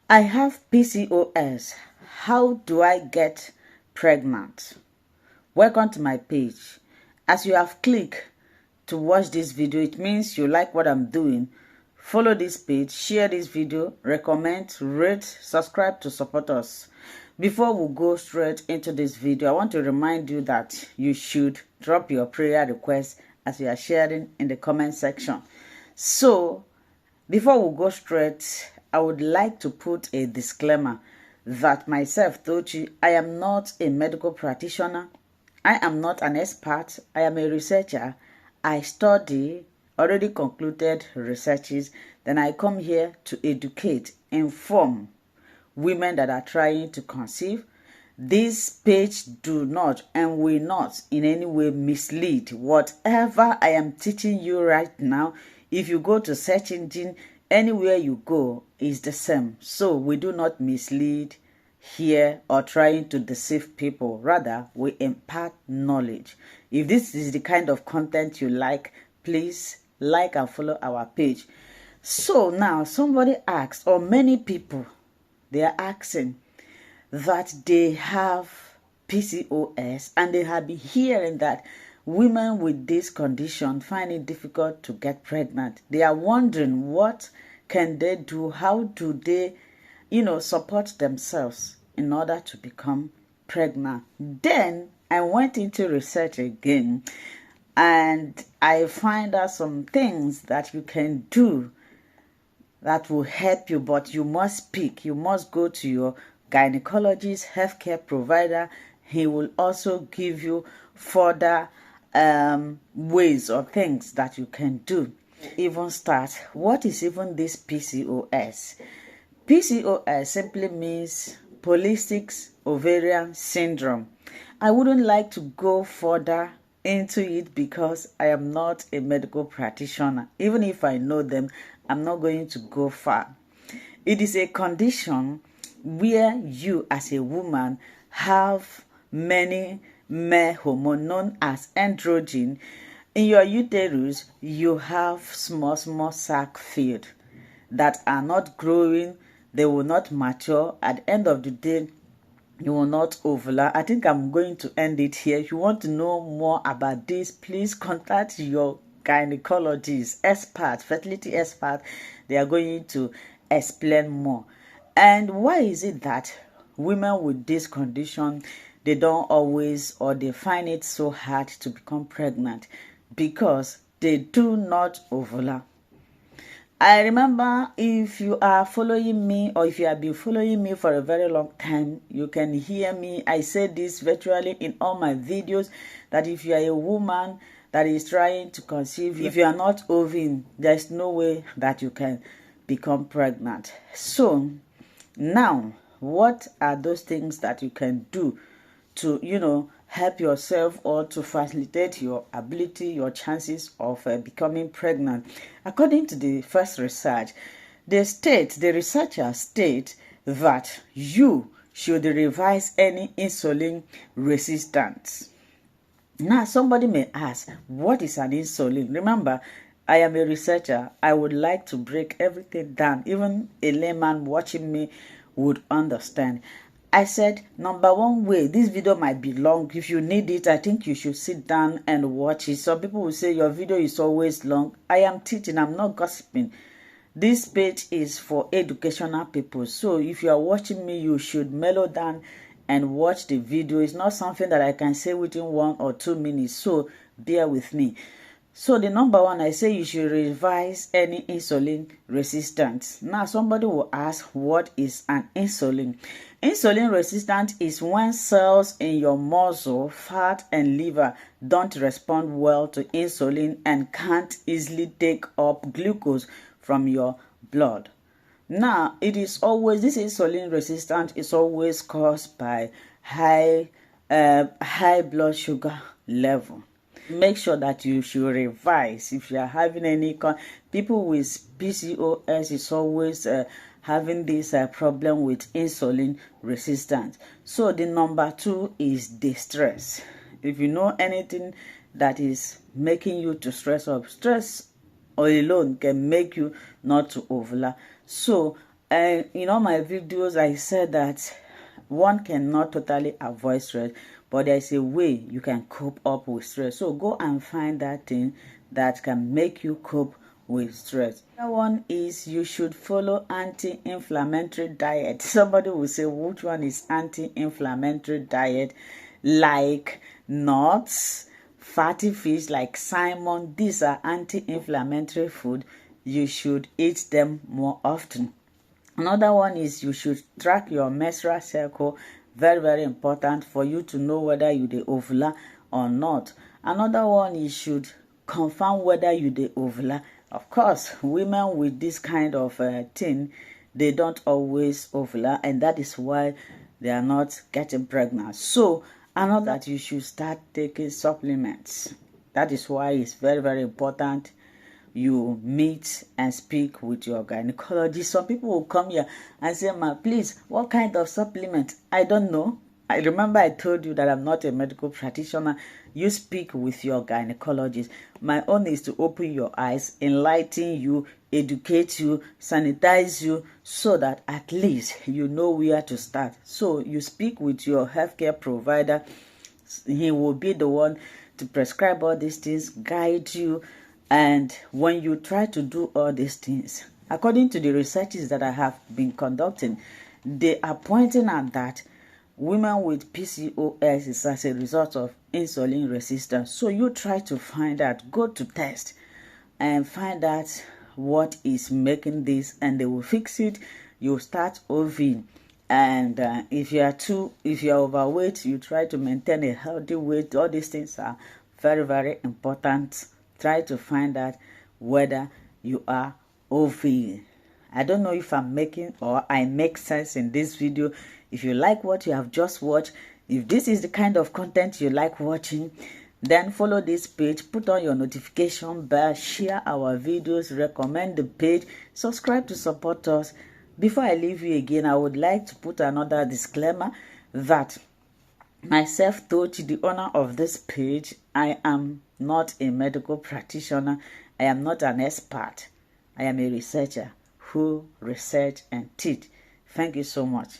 I have PCOS. How do I get pregnant? Welcome to my page. As you have clicked to watch this video, it means you like what I'm doing. Follow this page, share this video, recommend, rate, subscribe to support us. Before we go straight into this video, I want to remind you that you should drop your prayer request as you are sharing in the comment section. So, before we go straight, I would like to put a disclaimer that myself, Tochi, I am not a medical practitioner. I am not an expert. I am a researcher. I study already concluded researches. Then I come here to educate, inform women that are trying to conceive. This page do not and will not in any way mislead. Whatever I am teaching you right now, if you go to search engine, anywhere you go is the same. So we do not mislead here or trying to deceive people. Rather, we impart knowledge. If this is the kind of content you like, please like and follow our page. So now somebody asked, or many people, they are asking that they have PCOS and they have been hearing that women with this condition find it difficult to get pregnant. They are wondering what can they do, how do they, support themselves in order to become pregnant. Then I went into research again and I find out some things that you can do that will help you, but you must pick. You must go to your gynecologist, healthcare provider. He will also give you further ways or things that you can do. Even start, what is even this PCOS? PCOS simply means polycystic ovarian syndrome. I wouldn't like to go further into it because I am not a medical practitioner. Even if I know them, I'm not going to go far. It is a condition where you as a woman have many male hormone known as androgen. In your uterus, you have small sac filled that are not growing. They will not mature. At the end of the day, you will not ovulate. I think I'm going to end it here. If you want to know more about this, please contact your gynecologist, expert, fertility expert. They are going to explain more. And why is it that women with this condition, they don't always, or they find it so hard to become pregnant? Because they do not ovulate. I remember, if you are following me or if you have been following me for a very long time, you can hear me. I say this virtually in all my videos, that if you are a woman that is trying to conceive, if you are not ovulating, there's no way that you can become pregnant. So now, what are those things that you can do to, help yourself or to facilitate your ability, your chances of becoming pregnant? According to the first research, the researchers state that you should revise any insulin resistance. Now, somebody may ask, what is an insulin? Remember, I am a researcher. I would like to break everything down. Even a layman watching me would understand. I said, number one way, this video might be long. If you need it, I think you should sit down and watch it. Some people will say your video is always long. I am teaching, I'm not gossiping. This page is for educational people. So if you are watching me, you should mellow down and watch the video. It's not something that I can say within 1 or 2 minutes. So bear with me. So the number one, I say you should revise any insulin resistance. Now somebody will ask, what is an insulin? Insulin resistant is when cells in your muscle, fat and liver don't respond well to insulin and can't easily take up glucose from your blood. Now this insulin resistant is always caused by high blood sugar level. Make sure that you should revise. If you are having any people with PCOS is always having this problem with insulin resistance. So the number 2 is distress. If you know anything that is making you to stress up, stress alone can make you not to ovulate. So And in all my videos, I said that one cannot totally avoid stress, but there's a way you can cope up with stress. So go and find that thing that can make you cope with stress. Another one is you should follow anti-inflammatory diet. Somebody will say, which one is anti-inflammatory diet? Like nuts, fatty fish like salmon. These are anti-inflammatory food. You should eat them more often. Another one is you should track your menstrual cycle. Very, very important for you to know whether you dey ovula or not. Another one, you should confirm whether you dey ovula. Of course, women with this kind of thing, they don't always ovula, and that is why they are not getting pregnant. So another, that you should start taking supplements. That is why it's very, very important you meet and speak with your gynecologist. Some people will come here and say, ma, please, what kind of supplement? I don't know. I remember I told you that I'm not a medical practitioner. You speak with your gynecologist. My own is to open your eyes, enlighten you, educate you, sanitize you, so that at least you know where to start. So you speak with your healthcare provider. He will be the one to prescribe all these things, guide you. And when you try to do all these things, according to the researches that I have been conducting, they are pointing out that women with PCOS is as a result of insulin resistance. So you try to find out, go to test and find out what is making this, and they will fix it. You start OV. And if you are overweight, you try to maintain a healthy weight. All these things are very, very important. Try to find out whether you are OV. I don't know if I'm making or I make sense in this video. If you like what you have just watched, if this is the kind of content you like watching, then follow this page, put on your notification bell, share our videos, recommend the page, subscribe to support us. Before I leave you again, I would like to put another disclaimer that myself, Tochi, the owner of this page, I am not a medical practitioner. I am not an expert. I am a researcher who research and teach. Thank you so much.